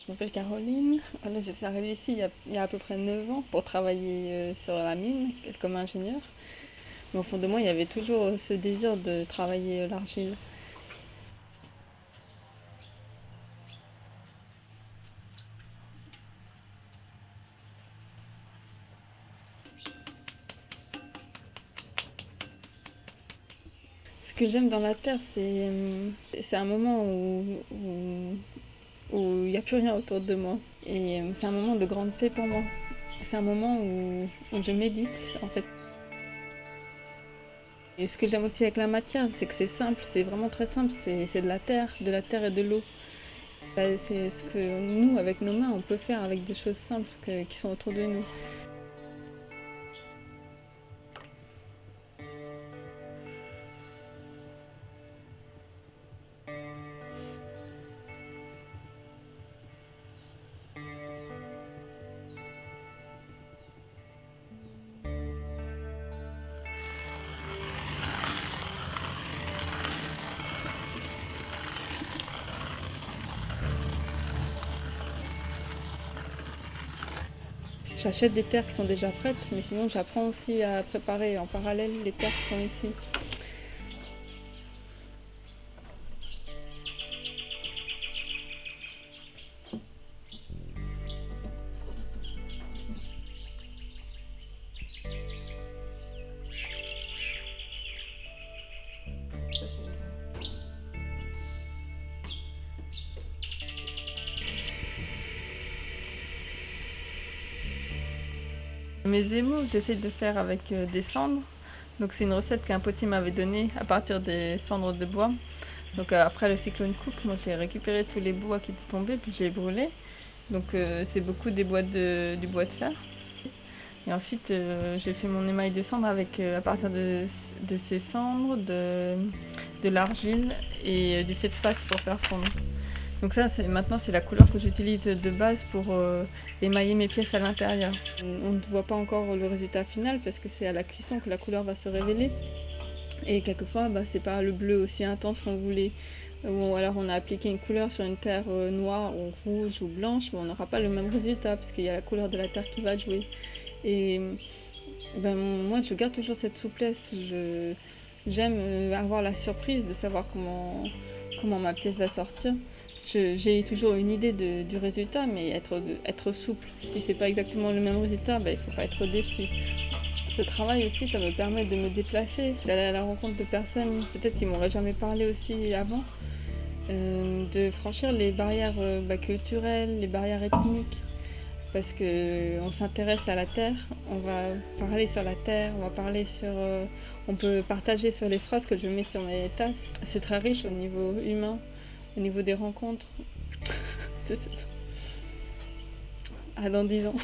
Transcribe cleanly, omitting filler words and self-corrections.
Je m'appelle Caroline. Voilà, je suis arrivée ici il y a à peu près 9 ans pour travailler sur la mine comme ingénieur. Mais au fond de moi, il y avait toujours ce désir de travailler l'argile. Ce que j'aime dans la terre, c'est un moment où il n'y a plus rien autour de moi. Et c'est un moment de grande paix pour moi. C'est un moment où je médite, en fait. Et ce que j'aime aussi avec la matière, c'est que c'est simple, c'est vraiment très simple. C'est de la terre et de l'eau. C'est ce que nous, avec nos mains, on peut faire avec des choses simples qui sont autour de nous. J'achète des terres qui sont déjà prêtes, mais sinon j'apprends aussi à préparer en parallèle les terres qui sont ici. Mes émaux, j'essaie de faire avec des cendres. Donc c'est une recette qu'un potier m'avait donnée à partir des cendres de bois. Donc après le cyclone Cook, moi j'ai récupéré tous les bois qui étaient tombés puis j'ai brûlé. Donc c'est beaucoup du bois de fer. Et ensuite j'ai fait mon émail de cendre avec à partir de ces cendres, de l'argile et du feldspar pour faire fondre. Donc ça, maintenant, c'est la couleur que j'utilise de base pour émailler mes pièces à l'intérieur. On ne voit pas encore le résultat final parce que c'est à la cuisson que la couleur va se révéler. Et quelquefois, c'est pas le bleu aussi intense qu'on voulait. Ou alors on a appliqué une couleur sur une terre noire ou rouge ou blanche, mais on n'aura pas le même résultat parce qu'il y a la couleur de la terre qui va jouer. Et moi, je garde toujours cette souplesse. J'aime avoir la surprise de savoir comment ma pièce va sortir. J'ai toujours une idée du résultat, mais être souple. Si c'est pas exactement le même résultat, il faut pas être déçu. Ce travail aussi, ça me permet de me déplacer, d'aller à la rencontre de personnes peut-être qui m'auraient jamais parlé aussi avant, de franchir les barrières culturelles, les barrières ethniques, parce que on s'intéresse à la terre, on va parler sur la terre, on peut partager sur les phrases que je mets sur mes tasses. C'est très riche au niveau humain, au niveau des rencontres. Je sais pas. Ah, dans 10 ans.